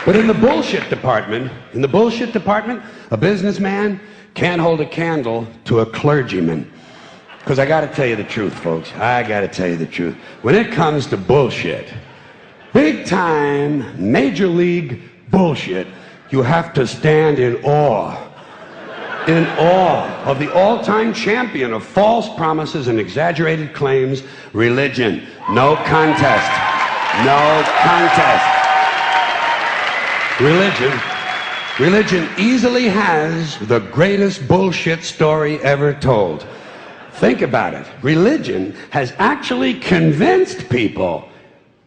But in the bullshit department, a businessman can't hold a candle to a clergyman. Because I gotta tell you the truth, folks. I gotta tell you the truth. When it comes to bullshit, big time, major league bullshit, you have to stand in awe of the all-time champion of false promises and exaggerated claims, religion. No contest. No contest. Religion easily has the greatest bullshit story ever told. Think about it. Religion has actually convinced people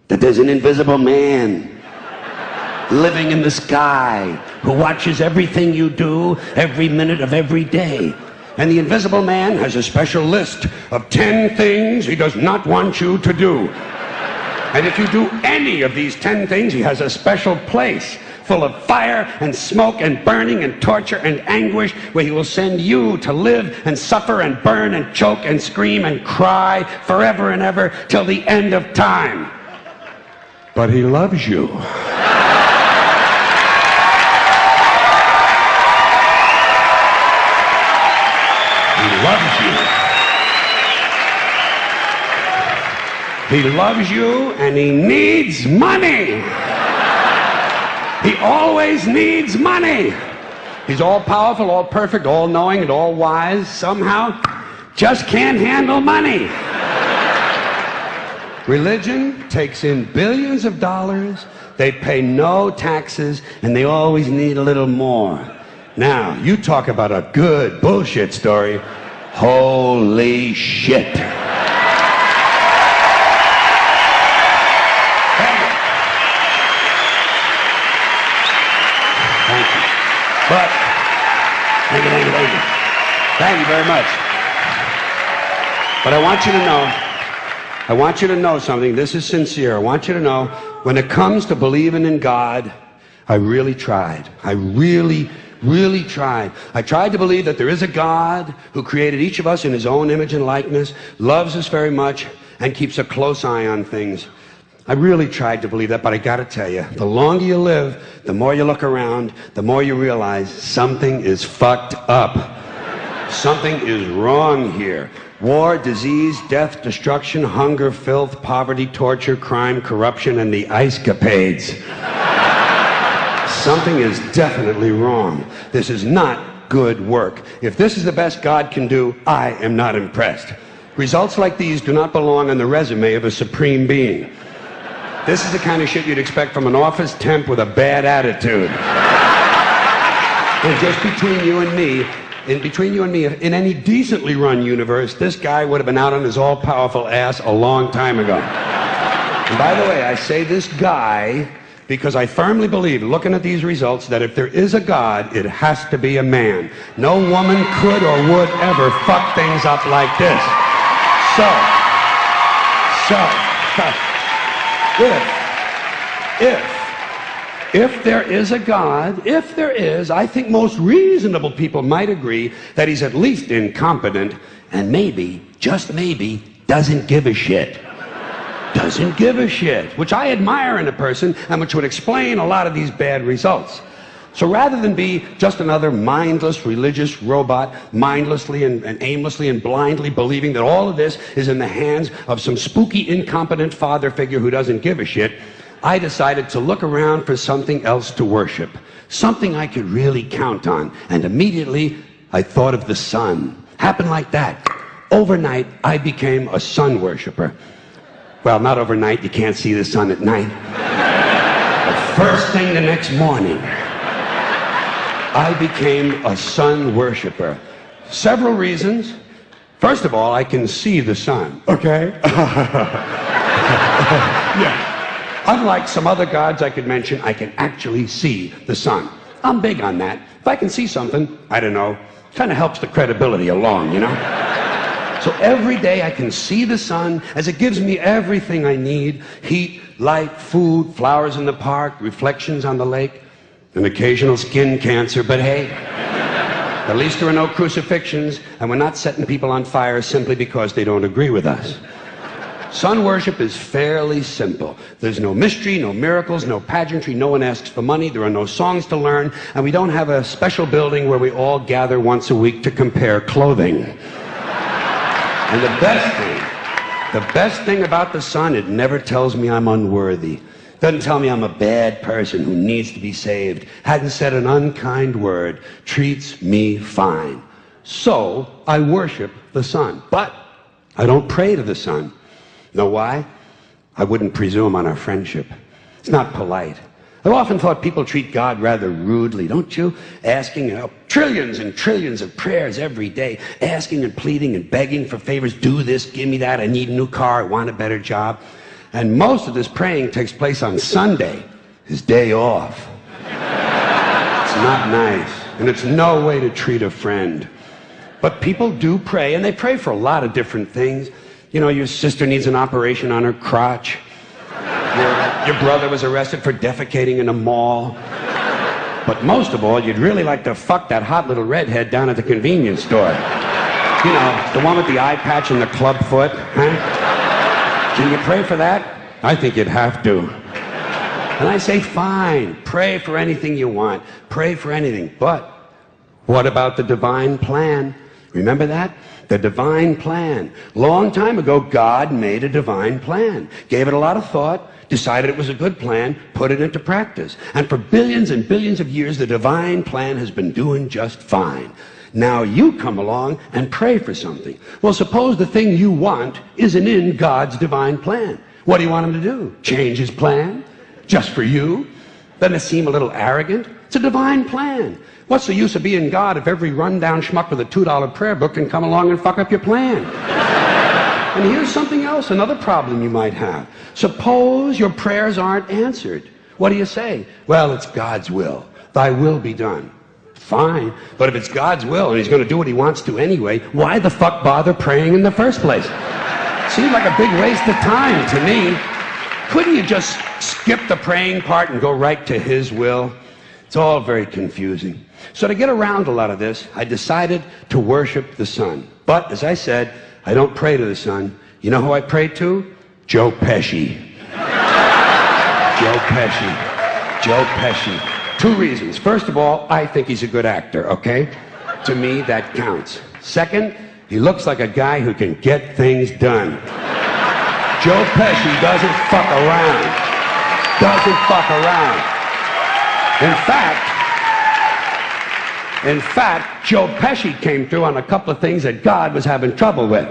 that there's an invisible man living in the sky who watches everything you do every minute of every day. And the invisible man has a special list of 10 things he does not want you to do. And if you do any of these 10 things, he has a special place full of fire and smoke and burning and torture and anguish where he will send you to live and suffer and burn and choke and scream and cry forever and ever till the end of time. But he loves you. He loves you. He loves you and he needs money. He always needs money. He's all powerful, all perfect, all knowing, and all wise. Somehow, just can't handle money. Religion takes in billions of dollars. They pay no taxes, and they always need a little more. Now, you talk about a good bullshit story. Holy shit. But, thank you very much. But I want you to know something. This is sincere. I want you to know, when it comes to believing in God, I really tried. I really tried. I tried to believe that there is a God who created each of us in his own image and likeness, loves us very much, and keeps a close eye on things. I really tried to believe that, but I gotta tell you, the longer you live, the more you look around, the more you realize something is fucked up. Something is wrong here. War, disease, death, destruction, hunger, filth, poverty, torture, crime, corruption, and the ice-capades. Something is definitely wrong. This is not good work. If this is the best God can do, I am not impressed. Results like these do not belong on the resume of a supreme being. This is the kind of shit you'd expect from an office temp with a bad attitude. And just between you and me, in any decently run universe, this guy would have been out on his all-powerful ass a long time ago. And by the way, I say this guy because I firmly believe, looking at these results, that if there is a God, it has to be a man. No woman could or would ever fuck things up like this. If there is a God, if there is, I think most reasonable people might agree that he's at least incompetent and maybe, just maybe, doesn't give a shit. Doesn't give a shit, which I admire in a person and which would explain a lot of these bad results. So rather than be just another mindless religious robot, mindlessly and aimlessly and blindly believing that all of this is in the hands of some spooky, incompetent father figure who doesn't give a shit, I decided to look around for something else to worship, something I could really count on. And immediately, I thought of the sun. Happened like that. Overnight, I became a sun worshiper. Well, not overnight. You can't see the sun at night. But first thing the next morning, I became a sun worshiper. Several reasons. First of all, I can see the sun, okay? Yeah. Unlike some other gods I could mention, I can actually see the sun. I'm big on that. If I can see something, I don't know, kind of helps the credibility along, you know? So every day I can see the sun as it gives me everything I need: heat, light, food, flowers in the park, reflections on the lake, an occasional skin cancer, but hey, at least there are no crucifixions, and we're not setting people on fire simply because they don't agree with us. Sun worship is fairly simple. There's no mystery, no miracles, no pageantry. No one asks for money. There are no songs to learn. And we don't have a special building where we all gather once a week to compare clothing. And the best thing about the sun, it never tells me I'm unworthy. Doesn't tell me I'm a bad person who needs to be saved. Hasn't said an unkind word. Treats me fine. So I worship the sun. But I don't pray to the sun. Know why? I wouldn't presume on our friendship. It's not polite. I've often thought people treat God rather rudely, don't you? Asking trillions and trillions of prayers every day, asking and pleading and begging for favors. Do this, give me that, I need a new car, I want a better job. And most of this praying takes place on Sunday, his day off. It's not nice, and it's no way to treat a friend. But people do pray, and they pray for a lot of different things. You know, your sister needs an operation on her crotch. Your brother was arrested for defecating in a mall. But most of all, you'd really like to fuck that hot little redhead down at the convenience store. You know, the one with the eye patch and the club foot, huh? Can you pray for that? I think you'd have to. And I say, fine, pray for anything you want. Pray for anything. But what about the divine plan? Remember that? The divine plan. Long time ago, God made a divine plan. Gave it a lot of thought, decided it was a good plan, put it into practice. And for billions and billions of years, the divine plan has been doing just fine. Now you come along and pray for something. Well, suppose the thing you want isn't in God's divine plan. What do you want him to do? Change his plan? Just for you? Doesn't it seem a little arrogant? It's a divine plan. What's the use of being God if every rundown schmuck with a $2 prayer book can come along and fuck up your plan? And here's something else, another problem you might have. Suppose your prayers aren't answered. What do you say? Well, it's God's will. Thy will be done. Fine, but if it's God's will and he's going to do what he wants to anyway, why the fuck bother praying in the first place? Seems like a big waste of time to me. Couldn't you just skip the praying part and go right to his will? It's all very confusing. So to get around a lot of this, I decided to worship the sun. But, as I said, I don't pray to the sun. You know who I pray to? Joe Pesci. Joe Pesci. Joe Pesci. Two reasons. First of all, I think he's a good actor, okay? To me, that counts. Second, he looks like a guy who can get things done. Joe Pesci doesn't fuck around. Doesn't fuck around. In fact, Joe Pesci came through on a couple of things that God was having trouble with.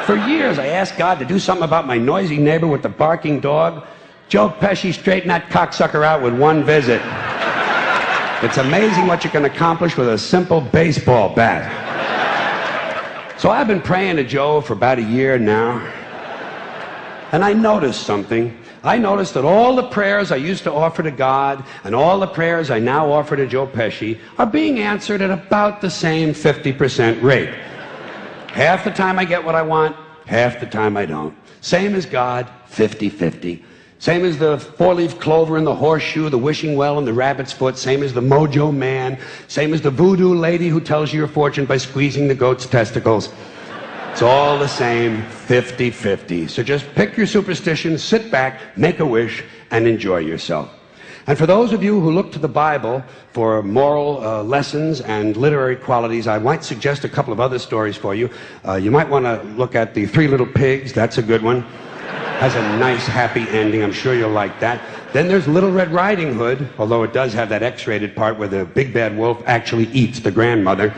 For years, I asked God to do something about my noisy neighbor with the barking dog. Joe Pesci straightened that cocksucker out with one visit. It's amazing what you can accomplish with a simple baseball bat. So I've been praying to Joe for about a year now. And I noticed something. I noticed that all the prayers I used to offer to God and all the prayers I now offer to Joe Pesci are being answered at about the same 50% rate. Half the time I get what I want, half the time I don't. Same as God, 50-50. Same as the four-leaf clover and the horseshoe, the wishing well and the rabbit's foot. Same as the mojo man. Same as the voodoo lady who tells you your fortune by squeezing the goat's testicles. It's all the same, 50-50. So just pick your superstition, sit back, make a wish, and enjoy yourself. And for those of you who look to the Bible for moral lessons and literary qualities, I might suggest a couple of other stories for you. You might want to look at The Three Little Pigs. That's a good one. Has a nice, happy ending. I'm sure you'll like that. Then there's Little Red Riding Hood, although it does have that X-rated part where the big bad wolf actually eats the grandmother,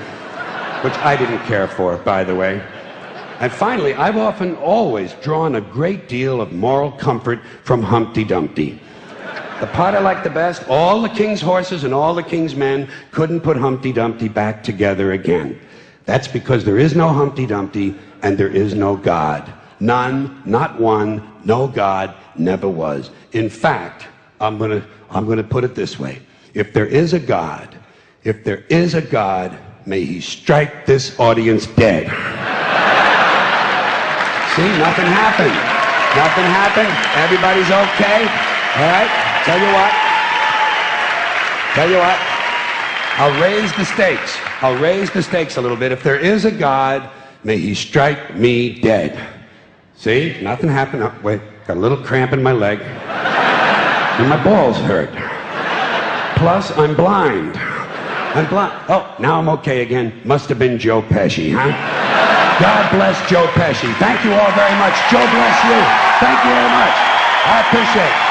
which I didn't care for, by the way. And finally, I've often always drawn a great deal of moral comfort from Humpty Dumpty. The part I like the best, all the king's horses and all the king's men couldn't put Humpty Dumpty back together again. That's because there is no Humpty Dumpty and there is no God. None, not one, no God, never was. In fact, I'm gonna put it this way. If there is a God, may he strike this audience dead. See, nothing happened. Nothing happened. Everybody's okay. All right? Tell you what. I'll raise the stakes. I'll raise the stakes a little bit. If there is a God, may he strike me dead. See, nothing happened. Oh, wait, got a little cramp in my leg. And my balls hurt. Plus, I'm blind. I'm blind. Oh, now I'm okay again. Must have been Joe Pesci, huh? God bless Joe Pesci. Thank you all very much. Joe bless you. Thank you very much. I appreciate it.